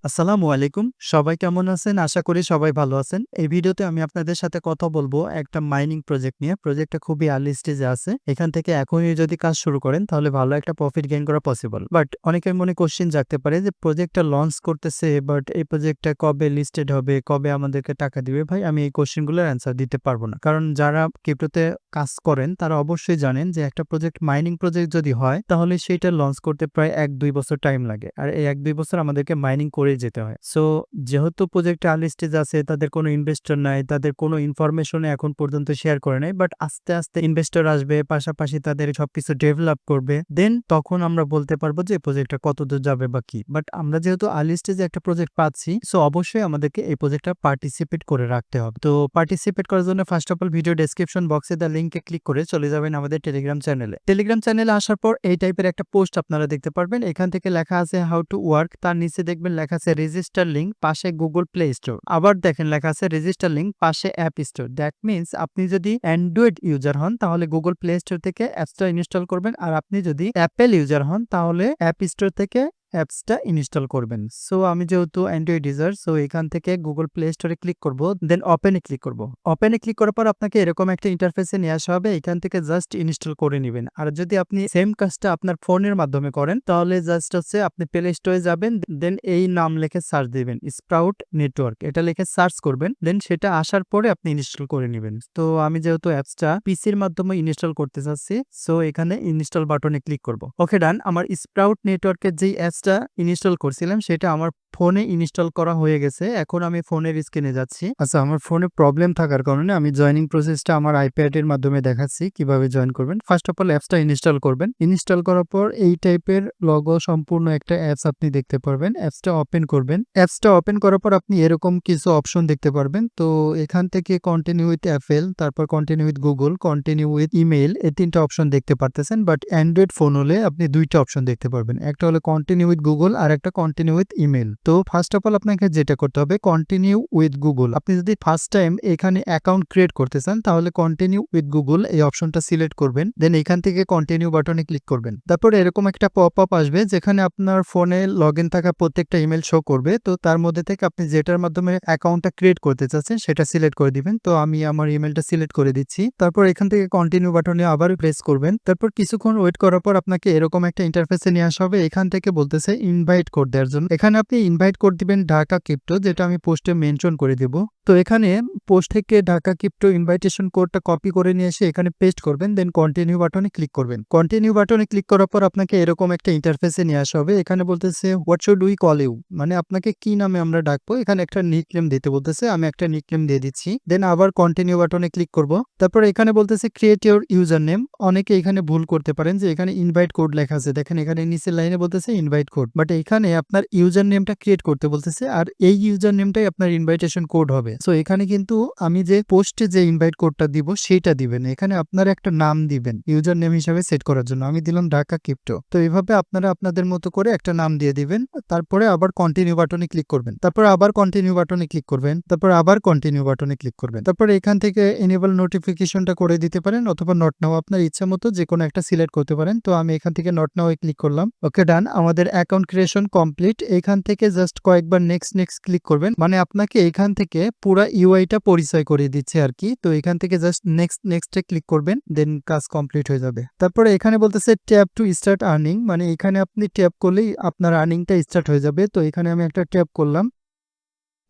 আসসালামু আলাইকুম। সবাই কেমন আছেন? আশা করি সবাই ভালো আছেন। এই ভিডিওতে আমি আপনাদের সাথে কথা বলবো একটা মাইনিং প্রজেক্ট নিয়ে। প্রজেক্টটা খুবই আর্লি স্টেজে আছে। এখান থেকে এখনই যদি কাজ শুরু করেন তাহলে ভালো একটা প্রফিট গেইন করা পসিবল। বাট অনেকের মনে কোয়েশ্চেন জাগতে পারে যে প্রজেক্টটা লঞ্চ করতেছে বাট এই প্রজেক্টটা কবে লিস্টেড হবে? কবে আমাদেরকে টাকা দিবে? ভাই আমি এই কোয়েশ্চেন গুলোর অ্যান্সার দিতে পারবো না। কারণ যারা ক্রিপ্টোতে কাজ করেন তারা অবশ্যই জানেন যে একটা প্রজেক্ট মাইনিং প্রজেক্ট যদি হয় তাহলে সেইটা লঞ্চ করতে প্রায় ১-২ বছর টাইম লাগে। আর এই ১-২ বছর আমাদেরকে মাইনিং করেই যেতে হয়। সো যেহেতু প্রজেক্টটা আর্লি স্টেজ আছে, তাদের কোনো ইনভেস্টর নাই, তাদের কোনো ইনফরমেশন এখন পর্যন্ত শেয়ার করে নাই। বাট আস্তে, আস্তে ইনভেস্টর আসবে, পাশাপাশি তাদের সবকিছু ডেভেলপ করবে। দেন তখন আমরা বলতে পারবো যে প্রজেক্টটা কতদূর যাবে বা কি। বাট আমরা যেহেতু আর্লি স্টেজে একটা প্রজেক্ট পাচ্ছি, সো অবশ্যই আমাদেরকে এই প্রজেক্টটা পার্টিসিপেট করে রাখতে হবে। তো পার্টিসিপেট করার জন্য first of all video description বক্সে দেওয়া লিংকে ক্লিক করে চলে যাবেন আমাদের টেলিগ্রাম চ্যানেলে। টেলিগ্রাম চ্যানেলে আসার পর এই টাইপের একটা পোস্ট আপনারা দেখতে পারবেন। এখান থেকে লেখা আছে হাউ টু ওয়ার্ক, তার নিচে দেখবেন লেখা আছে রেজিস্টার লিংক, পাশে গুগল প্লে স্টোর। আবার দেখেন লেখা আছে রেজিস্টার লিংক, পাশে অ্যাপ স্টোর। দ্যাট মিনস আপনি যদি অ্যান্ড্রয়েড ইউজার হন তাহলে গুগল প্লে স্টোর থেকে অ্যাপসটা ইনস্টল করবেন, আর আপনি যদি অ্যাপেল ইউজার হন তাহলে অ্যাপ স্টোর থেকে অ্যাপসটা ইনস্টল করবেন। সো আমি যেহেতু অ্যান্ড্রয়েড ইউজার, সো এখান থেকে গুগল প্লে স্টোরে ক্লিক করব, দেন ওপেনে ক্লিক করব। ওপেনে ক্লিক করার পর আপনাকে এরকম একটা ইন্টারফেসে নিয়ে আসা হবে। এখান থেকে জাস্ট ইনস্টল করে নেবেন। আর যদি আপনি সেম কাজটা আপনার ফোনের মাধ্যমে করেন তাহলে জাস্ট হচ্ছে আপনি প্লে স্টোরে যাবেন, দেন এই নাম লিখে সার্চ দিবেন, স্প্রাউট নেটওয়ার্ক, এটা লিখে সার্চ করবেন, দেন সেটা আসার পরে আপনি ইনস্টল করে নেবেন। তো আমি যেহেতু অ্যাপসটা পিসির মাধ্যমে ইনস্টল করতে চাচ্ছি, সো এখানে ইনস্টল বাটনে ক্লিক করব। ওকে ডান। আমার স্প্রাউট নেটওয়ার্কের যেই অ্যাপসটা ইনস্টল করছিলাম সেটা আমার ফোনে ইনস্টল করা হয়ে গেছে। এখন আমি ফোনের স্ক্রিনে যাচ্ছি। আচ্ছা, আমার ফোনে প্রবলেম থাকার কারণে আমি জয়েনিং প্রসেসটা আমার আইপ্যাড এর মাধ্যমে দেখাচ্ছি কিভাবে জয়েন করবেন। ফার্স্ট অফ অল অ্যাপসটা ইনস্টল করবেন। ইনস্টল করার পর এই টাইপের লোগো সম্পূর্ণ একটা অ্যাপস আপনি দেখতে পারবেন। অ্যাপসটা ওপেন করবেন। অ্যাপসটা ওপেন করার পর আপনি এরকম কিছু অপশন দেখতে পারবেন। তো এখান থেকে কন্টিনিউ উইথ অ্যাপেল, তারপর continue with Google, continue with email, এই তিনটা অপশন দেখতে পারতেছেন। বাট অ্যান্ড্রয়েড ফোন হলে আপনি দুইটা অপশন দেখতে পারবেন, একটা হলো কন্টিনিউ উইথ গুগল আর একটা কন্টিনিউ উইথ ইমেইল। তো ফার্স্ট অফ অল আপনাকে যেটা করতে হবে কন্টিনিউ উইথ গুগল। আপনি যদি ফার্স্ট টাইম এখানে অ্যাকাউন্ট ক্রিয়েট করতে চান তাহলে কন্টিনিউ উইথ গুগল এই অপশনটা সিলেক্ট করবেন, দেন এখান থেকে কন্টিনিউ বাটনে ক্লিক করবেন। তারপর এরকম একটা পপ আপ আসবে যেখানে আপনার ফোনে লগ ইন থাকা প্রত্যেকটা ইমেল শো করবে। তো তার মধ্যে থেকে আপনি যেটার মাধ্যমে অ্যাকাউন্টটা ক্রিয়েট করতে চাচ্ছেন সেটা সিলেক্ট করে দিবেন। তো আমি আমার ইমেলটা সিলেক্ট করে দিচ্ছি। তারপর এখান থেকে কন্টিনিউ বাটনে আবার প্রেস করবেন। তারপর কিছুক্ষণ ওয়েট করার পর আপনাকে এরকম একটা ইন্টারফেসে নিয়ে আসা হবে। এখান থেকে বলতেছে ইনভাইট কোড দেওয়ার জন্য। এখানে আপনি ইনভাইট কোড দিবেন ঢাকা ক্রিপ্টো, যেটা আমি পোস্টে মেনশন করে দিব। তো এখানে পোস্ট থেকে ঢাকা ক্রিপ্টো ইনভাইটেশন কোডটা কপি করে নিয়ে এসে এখানে পেস্ট করবেন, দেন কন্টিনিউ বাটনে ক্লিক করবেন। কন্টিনিউ বাটনে ক্লিক করার পর আপনাকে এরকম একটা ইন্টারফেসে নিয়ে আসা হবে। এখানে বলতেছে what should we call you, মানে আপনাকে কি নামে আমরা ডাকবো। এখানে একটা নিকনেম দিতে বলতেছে, আমি একটা নিকনেম দিয়ে দিচ্ছি, দেন আবার কন্টিনিউ বাটনে ক্লিক করব। তারপর এখানে বলতেছে ক্রিয়েট ইউর ইউজার নেম। অনেকে এখানে ভুল করতে পারেন যে এখানে ইনভাইট কোড লেখা আছে, দেখেন এখানে নিচের লাইনে বলতেছে ইনভাইট কোড, বাট এখানে আপনার ইউজার নেমটা ক্রিয়েট করতে বলতেছে, আর এই ইউজার নেমটাই আপনার ইনভাইটেশন কোড হবে। সো এখানে কিন্তু আমি যে পোস্টে যে ইনভাইট কোডটা দিব সেটা দিবেন, এখানে আপনার একটা নাম দিবেন ইউজার নেম হিসাবে সেট করার জন্য। আমি দিলাম ঢাকা ক্রিপ্টো। তো এইভাবে আপনারা আপনাদের মতো করে একটা নাম দিয়ে দিবেন। তারপরে আবার কন্টিনিউ বাটনে ক্লিক করবেন, তারপর আবার কন্টিনিউ বাটনে ক্লিক করবেন, তারপর আবার কন্টিনিউ বাটনে ক্লিক করবেন। তারপর এখান থেকে এনেবল নোটিফিকেশনটা করে দিতে পারেন অথবা নট নাও, আপনার ইচ্ছা মতো যে কোনো একটা সিলেক্ট করতে পারেন। তো আমি এখান থেকে নট নাও ক্লিক করলাম। ওকে ডান, আমাদের অ্যাকাউন্ট ক্রিয়েশন কমপ্লিট। এখান থেকে জাস্ট কয়েকবার নেক্সট নেক্সট ক্লিক করবেন, মানে আপনাকে এখান থেকে পুরা ইউআইটা পরিচয় করে দিচ্ছে আর কি। তো এখান থেকে জাস্ট নেক্সট নেক্সটে ক্লিক করবেন, দেন কাজ কমপ্লিট হয়ে যাবে। তারপরে এখানে বলতেছে ট্যাপ টু স্টার্ট আর্নিং, মানে এখানে আপনি ট্যাপ করলেই আপনার আর্নিংটা স্টার্ট হয়ে যাবে। তো এখানে আমি একটা ট্যাপ করলাম।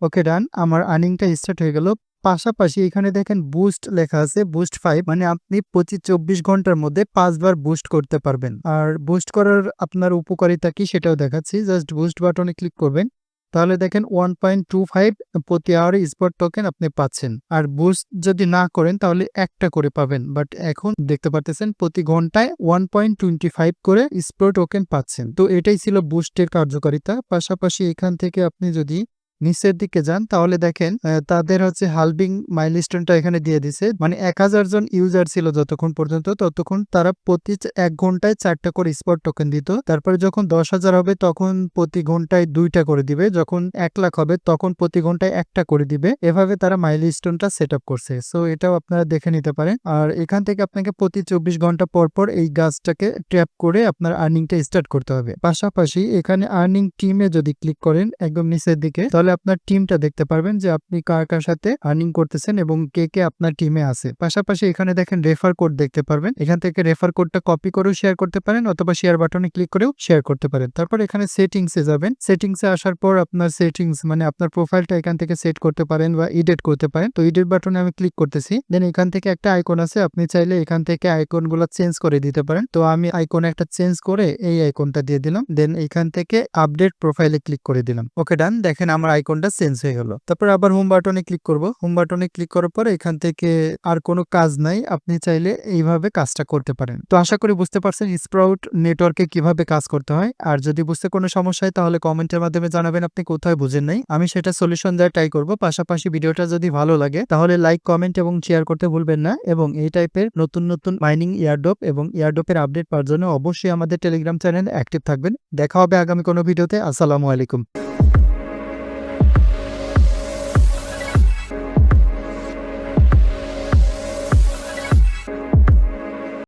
ওকে ডান, আমার আর্নিংটা স্টার্ট হয়ে গেল। পাশাপাশি এখানে দেখেন বুস্ট লেখা আছে, বুস্ট 5, মানে আপনি 25-24 ঘন্টার মধ্যে 5 বার বুস্ট করতে পারবেন। আর বুস্ট করার আপনার উপকারিতা কি সেটাও দেখাচ্ছি। জাস্ট বুস্ট বাটনে ক্লিক করবেন, তাহলে দেখেন 1.25 প্রতি আওয়ারে স্পট টোকেন আপনি পাচ্ছেন। আর বুস্ট যদি না করেন তাহলে একটা করে পাবেন, বাট এখন দেখতে পারতেছেন প্রতি ঘন্টায় 1.25 করে স্পট টোকেন পাচ্ছেন। তো এটাই ছিল বুস্টের কার্যকারিতা। পাশাপাশি এখান থেকে আপনি যদি নিচের দিকে যান তাহলে দেখেন তাদের হচ্ছে হালভিং মাইলস্টোনটা এখানে দিয়ে দিছে। মানে 1000 জন ইউজার ছিল যতক্ষণ পর্যন্ত, ততক্ষণ তারা প্রতি 1 ঘন্টায় 4টা করে স্পট টোকেন দিত। তারপরে যখন 10,000 হবে তখন প্রতি ঘন্টায় 2টা করে দিবে। যখন 1 লাখ হবে তখন প্রতি ঘন্টায় 1টা করে দিবে। এভাবে তারা মাইলস্টোনটা সেটআপ করছে। সো এটাও আপনারা দেখে নিতে পারেন। আর এখান থেকে আপনাকে প্রতি 24 ঘন্টা পর পর এই গাছটাকে ট্যাপ করে আপনার আর্নিংটা স্টার্ট করতে হবে। পাশাপাশি এখানে আর্নিং টিমে যদি ক্লিক করেন একদম নিচের দিকে, তাহলে আপনার টিমটা দেখতে পারবেন যে আপনি কার কার সাথে আর্নিং করতেছেন এবং কে কে আপনার টিমে আছে। পাশাপাশি এখানে দেখেন রেফার কোড দেখতে পারবেন। এখান থেকে রেফার কোডটা কপি করেও শেয়ার করতে পারেন অথবা শেয়ার বাটনে ক্লিক করেও শেয়ার করতে পারেন। তারপর এখানে সেটিংসে যাবেন। সেটিংসে আসার পর আপনার সেটিংস মানে আপনার প্রোফাইলটা এখান থেকে সেট করতে পারেন বা এডিট করতে পারেন। তো এডিট বাটনে আমি ক্লিক করতেছি। দেন এখান থেকে একটা আইকন আছে, আপনি চাইলে এখান থেকে আইকনগুলো চেঞ্জ করে দিতে পারেন। তো আমি আইকনে একটা চেঞ্জ করে এই আইকনটা দিয়ে দিলাম। দেন এখান থেকে আপডেট প্রোফাইলে ক্লিক করে দিলাম। ওকে ডান। দেখেন আমার আইকনটা চেঞ্জ হয়ে গেল। তারপর আবার হোম বাটনে ক্লিক করব। হোম বাটনে ক্লিক করার পর এখান থেকে আর কোনো কাজ নাই, আপনি চাইলে এইভাবে কাজটা করতে পারেন। তো আশা করি বুঝতে পারছেন স্প্রাউট নেটওয়ার্কে কিভাবে কাজ করতে হয়। আর যদি বুঝতে কোনো সমস্যা হয় তাহলে কমেন্টের মাধ্যমে জানাবেন আপনি কোথায় বুঝেন নাই, আমি সেটা সলিউশন দেওয়ার ট্রাই করব। পাশাপাশি ভিডিওটা যদি ভালো লাগে তাহলে লাইক, কমেন্ট এবং শেয়ার করতে ভুলবেন না। এবং এই টাইপের নতুন নতুন মাইনিং ইয়ারড্রপ এবং ইয়ারড্রপের আপডেট পাওয়ার জন্য অবশ্যই আমাদের টেলিগ্রাম চ্যানেল অ্যাক্টিভ থাকবেন। দেখা হবে আগামী কোনো ভিডিওতে। আসসালামু আলাইকুম।